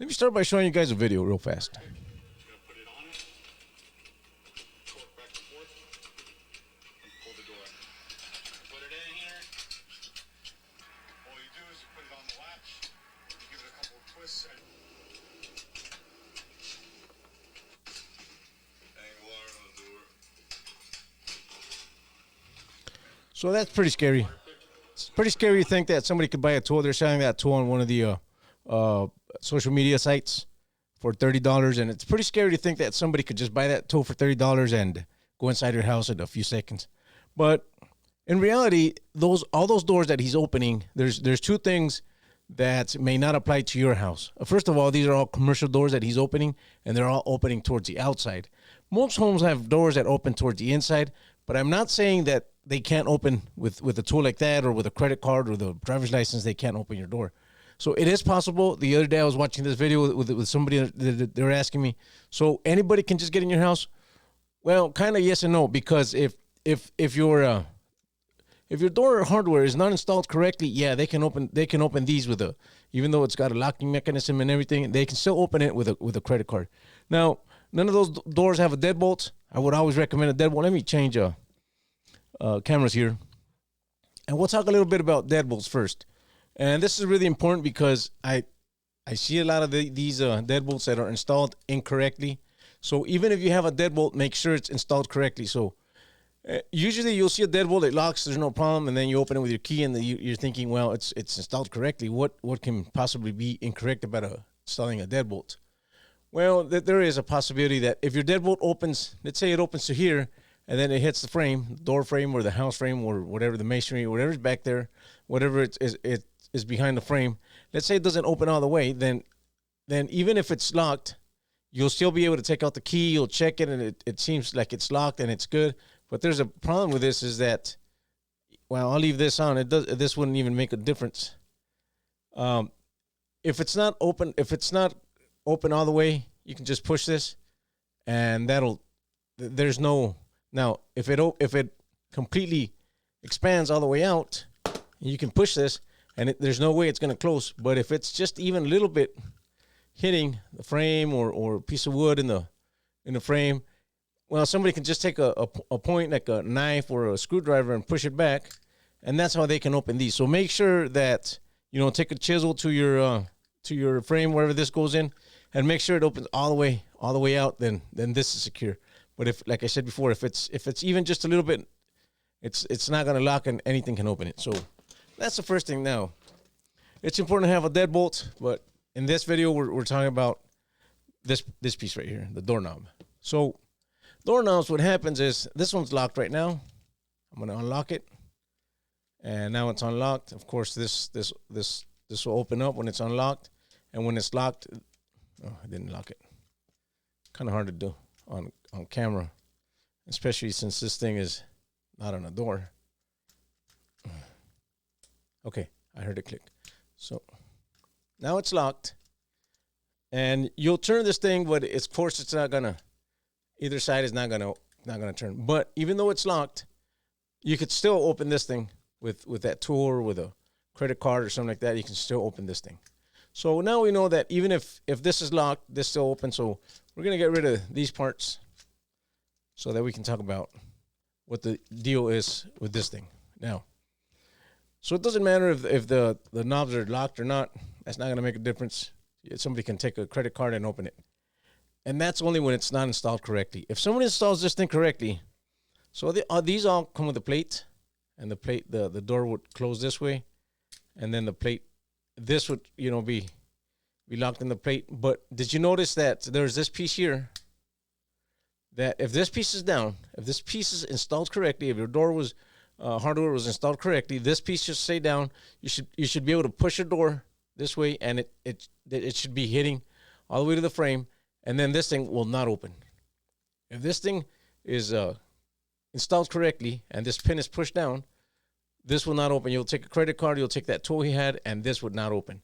Let me start by showing you guys a video real fast. Just gonna put it on it, torque back and forth, and pull the door up. Put it in here. All you do is you put it on the latch, you give it a couple of twists, and hang wire on the door. So that's pretty scary. It's pretty scary to think that somebody could buy a tool. They're selling that tool on one of the social media sites for $30, and it's pretty scary to think that somebody could just buy that tool for $30 and go inside your house in a few seconds. But in reality, all those doors that he's opening, there's two things that may not apply to your house. First of all, these are all commercial doors that he's opening, and they're all opening towards the outside. Most homes have doors that open towards the inside, but I'm not saying that they can't open with a tool like that, or with a credit card or the driver's license, they can't open your door. So it is possible. The other day I was watching this video with somebody that they were asking me, so anybody can just get in your house? Well, kind of yes and no, because if your door hardware is not installed correctly, yeah, they can open these with even though it's got a locking mechanism and everything, they can still open it with a credit card. Now, none of those doors have a deadbolt. I would always recommend a deadbolt. Let me change cameras here, and we'll talk a little bit about deadbolts first. And this is really important because I see a lot of these deadbolts that are installed incorrectly. So even if you have a deadbolt, make sure it's installed correctly. So usually you'll see a deadbolt, it locks, there's no problem, and then you open it with your key, and you're thinking, well, it's installed correctly. What can possibly be incorrect about installing a deadbolt? Well, there is a possibility that if your deadbolt opens, let's say it opens to here, and then it hits the frame, door frame or the house frame or whatever, the masonry, whatever's back there, whatever it is behind the frame. Let's say it doesn't open all the way, then even if it's locked, you'll still be able to take out the key, you'll check it, and it seems like it's locked and it's good. But there's a problem with this, is that, well, I'll leave this on. This wouldn't even make a difference. If it's not open all the way, you can just push this, and there's no. Now, if it completely expands all the way out, you can push this, and there's no way it's going to close. But if it's just even a little bit hitting the frame or a piece of wood in the frame, well, somebody can just take a point like a knife or a screwdriver and push it back, and that's how they can open these. So make sure that take a chisel to your frame wherever this goes in, and make sure it opens all the way out. Then this is secure. But if, like I said before, if it's even just a little bit, it's not going to lock, and anything can open it. So that's the first thing. Now, it's important to have a deadbolt, but in this video we're talking about this piece right here, the doorknob. So doorknobs, what happens is this one's locked right now. I'm going to unlock it, and now it's unlocked. Of course, this will open up when it's unlocked, and when it's locked, oh, I didn't lock it. Kind of hard to do on camera, especially since this thing is not on a door. Okay, I heard it click. So now it's locked, and you'll turn this thing, but of course it's not gonna. Either side is not gonna turn. But even though it's locked, you could still open this thing with that tool or with a credit card or something like that. You can still open this thing. So now we know that even if this is locked, this still opens. So we're going to get rid of these parts so that we can talk about what the deal is with this thing. Now, so it doesn't matter if the knobs are locked or not. That's not going to make a difference. Somebody can take a credit card and open it. And that's only when it's not installed correctly. If someone installs this thing correctly, so these all come with a plate, and the door would close this way, and then the plate, this would be locked in the plate. But did you notice that there's this piece here, that if this piece is down, if this piece is installed correctly, if your door was hardware was installed correctly, this piece should stay down. You should be able to push your door this way, and it should be hitting all the way to the frame, and then this thing will not open. If this thing is installed correctly and this pin is pushed down, this will not open. You'll take a credit card, you'll take that tool he had, and this would not open.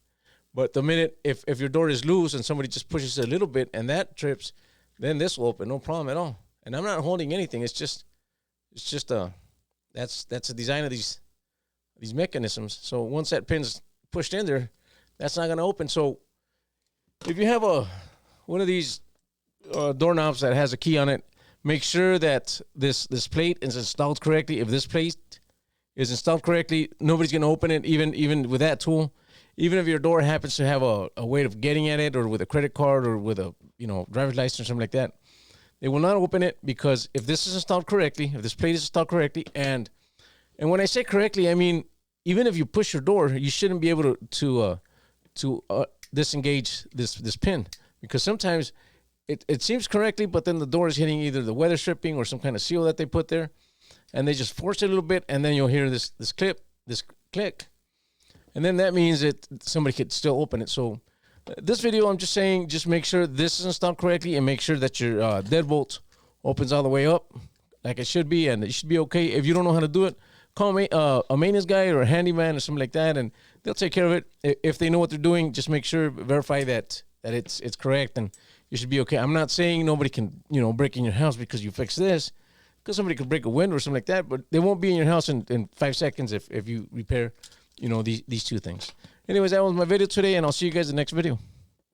But the minute, if your door is loose and somebody just pushes it a little bit and that trips, then this will open, no problem at all. And I'm not holding anything. It's just that's the design of these mechanisms. So once that pin's pushed in there, that's not going to open. So if you have one of these doorknobs that has a key on it, make sure that this plate is installed correctly. If this plate is installed correctly, nobody's gonna open it, even with that tool. Even if your door happens to have a way of getting at it, or with a credit card, or with a driver's license or something like that, they will not open it, because if this is installed correctly, if this plate is installed correctly, and when I say correctly, I mean even if you push your door, you shouldn't be able to disengage this pin, because sometimes it seems correctly, but then the door is hitting either the weather stripping or some kind of seal that they put there, and they just force it a little bit, and then you'll hear this click. And then that means that somebody could still open it. So this video, I'm just saying, just make sure this is installed correctly, and make sure that your deadbolt opens all the way up like it should be, and it should be okay. If you don't know how to do it, call me a maintenance guy or a handyman or something like that, and they'll take care of it. If they know what they're doing, just make sure, verify that it's correct, and you should be okay. I'm not saying nobody can break in your house because you fix this, because somebody could break a window or something like that, but they won't be in your house in 5 seconds if you repair these two things. Anyways, that was my video today, and I'll see you guys in the next video.